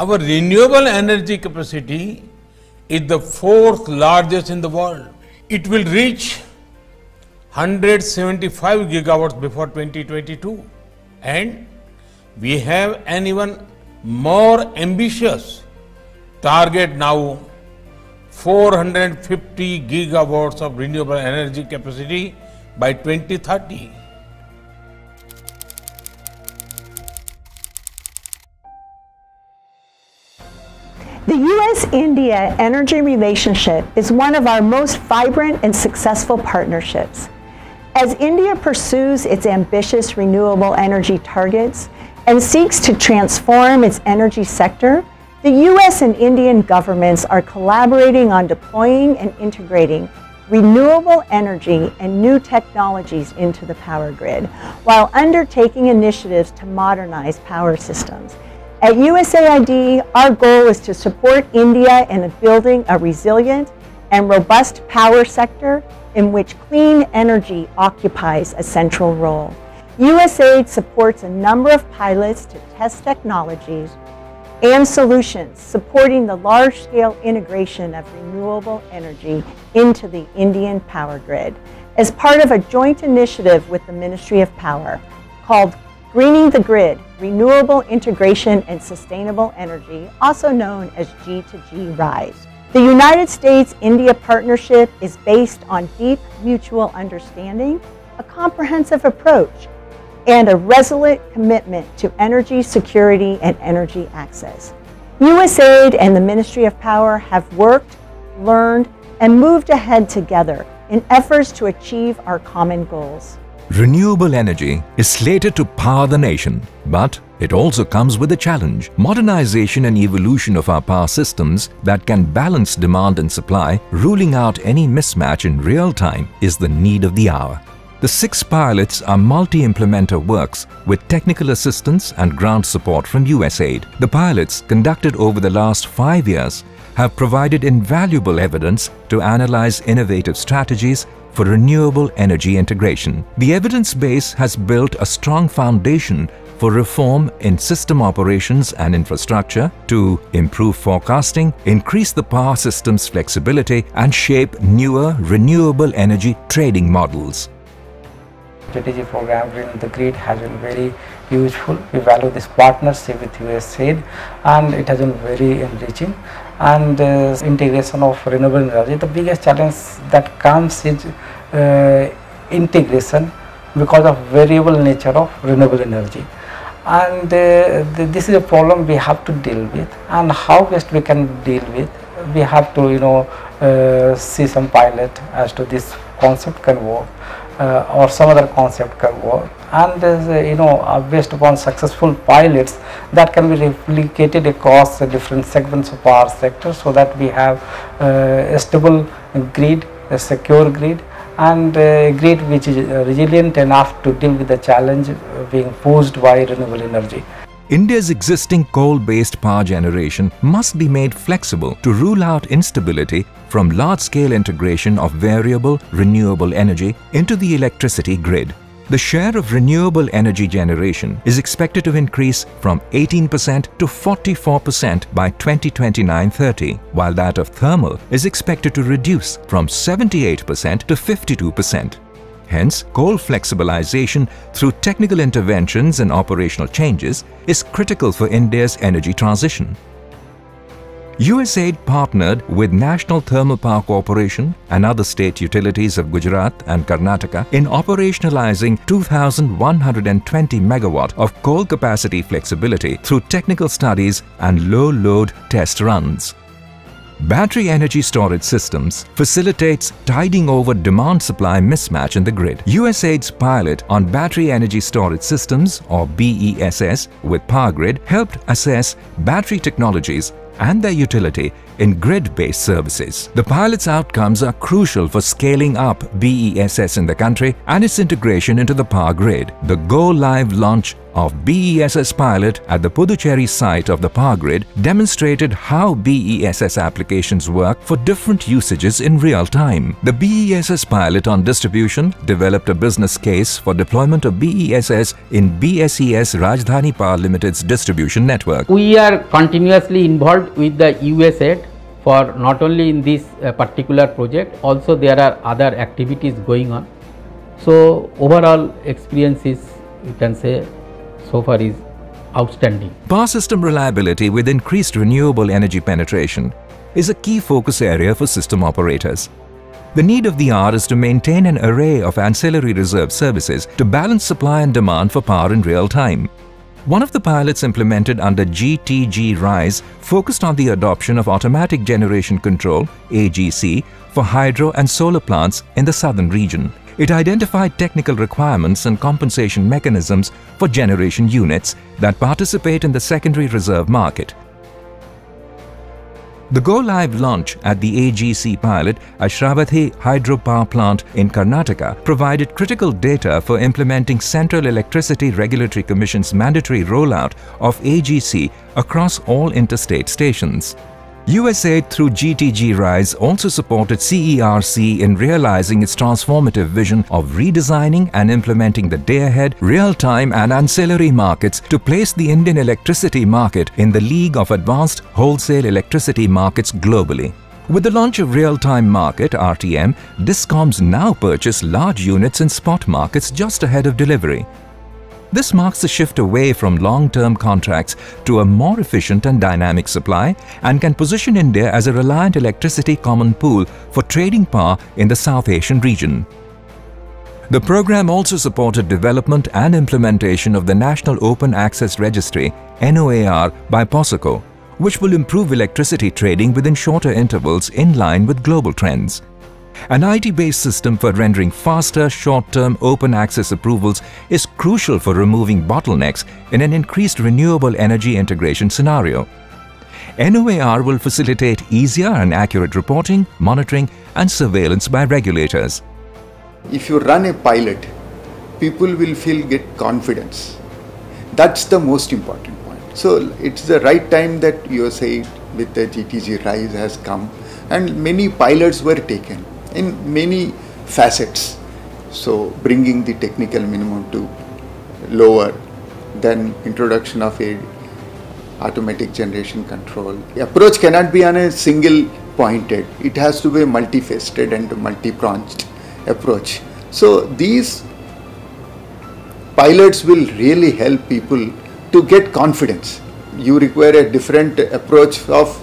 Our renewable energy capacity is the fourth largest in the world. It will reach 175 gigawatts before 2022. And we have an even more ambitious target now, 450 gigawatts of renewable energy capacity by 2030. The U.S.-India energy relationship is one of our most vibrant and successful partnerships. As India pursues its ambitious renewable energy targets and seeks to transform its energy sector, the U.S. and Indian governments are collaborating on deploying and integrating renewable energy and new technologies into the power grid, while undertaking initiatives to modernize power systems. At USAID, our goal is to support India in building a resilient and robust power sector in which clean energy occupies a central role. USAID supports a number of pilots to test technologies and solutions supporting the large-scale integration of renewable energy into the Indian power grid as part of a joint initiative with the Ministry of Power called Greening the Grid, Renewable Integration and Sustainable Energy, also known as G2G RISE. The United States-India partnership is based on deep mutual understanding, a comprehensive approach, and a resolute commitment to energy security and energy access. USAID and the Ministry of Power have worked, learned, and moved ahead together in efforts to achieve our common goals. Renewable energy is slated to power the nation, but it also comes with a challenge. Modernization and evolution of our power systems that can balance demand and supply, ruling out any mismatch in real time, is the need of the hour. The 6 pilots are multi-implementer works with technical assistance and ground support from USAID. The pilots, conducted over the last 5 years, have provided invaluable evidence to analyze innovative strategies for renewable energy integration. The evidence base has built a strong foundation for reform in system operations and infrastructure to improve forecasting, increase the power system's flexibility, and shape newer renewable energy trading models. GTG program Greening the Grid has been very useful. We value this partnership with USAID and it has been very enriching. And integration of renewable energy, the biggest challenge that comes is integration because of variable nature of renewable energy. And this is a problem we have to deal with, and how best we can deal with. We have to see some pilot as to this concept can work. Or some other concept can work, and based upon successful pilots that can be replicated across the different segments of our sector, so that we have a stable grid, a secure grid, and a grid which is resilient enough to deal with the challenge being posed by renewable energy. India's existing coal-based power generation must be made flexible to rule out instability from large-scale integration of variable renewable energy into the electricity grid. The share of renewable energy generation is expected to increase from 18% to 44% by 2029-30, while that of thermal is expected to reduce from 78% to 52%. Hence, coal flexibilization through technical interventions and operational changes is critical for India's energy transition. USAID partnered with National Thermal Power Corporation and other state utilities of Gujarat and Karnataka in operationalizing 2,120 megawatt of coal capacity flexibility through technical studies and low-load test runs. Battery energy storage systems facilitates tiding over demand-supply mismatch in the grid. USAID's pilot on battery energy storage systems, or BESS, with PowerGrid helped assess battery technologies and their utility in grid-based services. The pilot's outcomes are crucial for scaling up BESS in the country and its integration into the power grid. The go-live launch of BESS pilot at the Puducherry site of the power grid demonstrated how BESS applications work for different usages in real time. The BESS pilot on distribution developed a business case for deployment of BESS in BSES Rajdhani Power Limited's distribution network. We are continuously involved with the USAID for not only in this particular project, also there are other activities going on. So overall experience is, you can say, so far is outstanding. Power system reliability with increased renewable energy penetration is a key focus area for system operators. The need of the hour is to maintain an array of ancillary reserve services to balance supply and demand for power in real time. One of the pilots implemented under GTG RISE focused on the adoption of automatic generation control (AGC) for hydro and solar plants in the southern region. It identified technical requirements and compensation mechanisms for generation units that participate in the secondary reserve market. The go-live launch at the AGC pilot at Shravati Hydro Power Plant in Karnataka provided critical data for implementing Central Electricity Regulatory Commission's mandatory rollout of AGC across all interstate stations. USAID through GTG RISE also supported CERC in realizing its transformative vision of redesigning and implementing the day-ahead, real-time and ancillary markets to place the Indian electricity market in the league of advanced wholesale electricity markets globally. With the launch of real-time market (RTM), DISCOMs now purchase large units in spot markets just ahead of delivery. This marks a shift away from long-term contracts to a more efficient and dynamic supply and can position India as a reliant electricity common pool for trading power in the South Asian region. The program also supported development and implementation of the National Open Access Registry (NOAR) by POSOCO, which will improve electricity trading within shorter intervals in line with global trends. An IT-based system for rendering faster, short-term open access approvals is crucial for removing bottlenecks in an increased renewable energy integration scenario. NOAR will facilitate easier and accurate reporting, monitoring and surveillance by regulators. If you run a pilot, people will get confidence. That's the most important point. So it's the right time that USAID with the GTG RISE has come, and many pilots were taken in many facets. So bringing the technical minimum to lower, then introduction of a automatic generation control. The approach cannot be on a single pointed. It has to be a multifaceted and multi-pronged approach. So these pilots will really help people to get confidence. You require a different approach of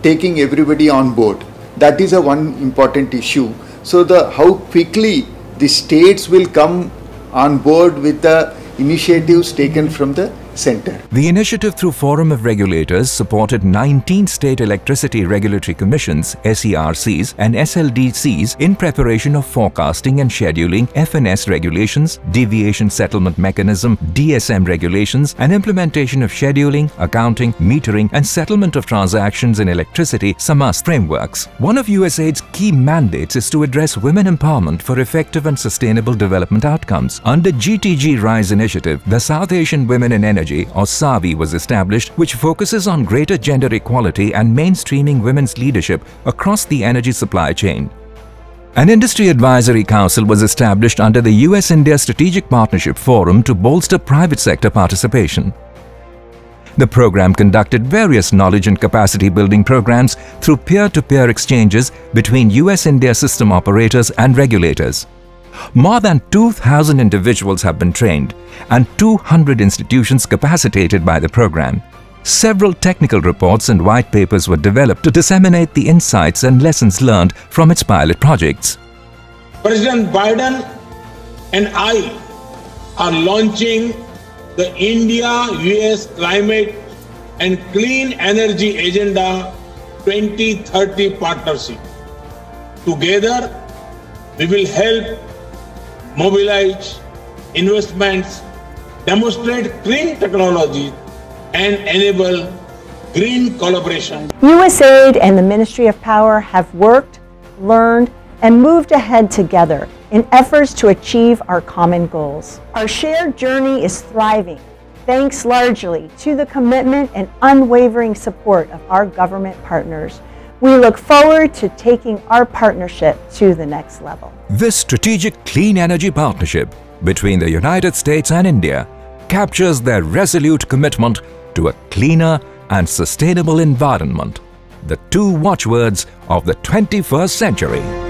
taking everybody on board. That is a one important issue. So how quickly the states will come on board with the initiatives taken from the center. The initiative through Forum of Regulators supported 19 state electricity regulatory commissions (SERCs) and SLDCs in preparation of forecasting and scheduling FNS regulations, deviation settlement mechanism (DSM) regulations, and implementation of scheduling, accounting, metering and settlement of transactions in electricity (SAMAS) frameworks. One of USAID's key mandates is to address women empowerment for effective and sustainable development outcomes. Under GTG RISE initiative, the South Asian Women in Energy or SAVI was established, which focuses on greater gender equality and mainstreaming women's leadership across the energy supply chain. An industry advisory council was established under the US-India Strategic Partnership Forum to bolster private sector participation. The program conducted various knowledge and capacity building programs through peer-to-peer exchanges between US-India system operators and regulators. More than 2,000 individuals have been trained and 200 institutions capacitated by the program. Several technical reports and white papers were developed to disseminate the insights and lessons learned from its pilot projects. President Biden and I are launching the India-US Climate and Clean Energy Agenda 2030 Partnership. Together, we will help mobilize investments, demonstrate clean technology, and enable green collaboration. USAID and the Ministry of Power have worked, learned, and moved ahead together in efforts to achieve our common goals. Our shared journey is thriving, Thanks largely to the commitment and unwavering support of our government partners, we look forward to taking our partnership to the next level. This strategic clean energy partnership between the United States and India captures their resolute commitment to a cleaner and sustainable environment, the two watchwords of the 21st century.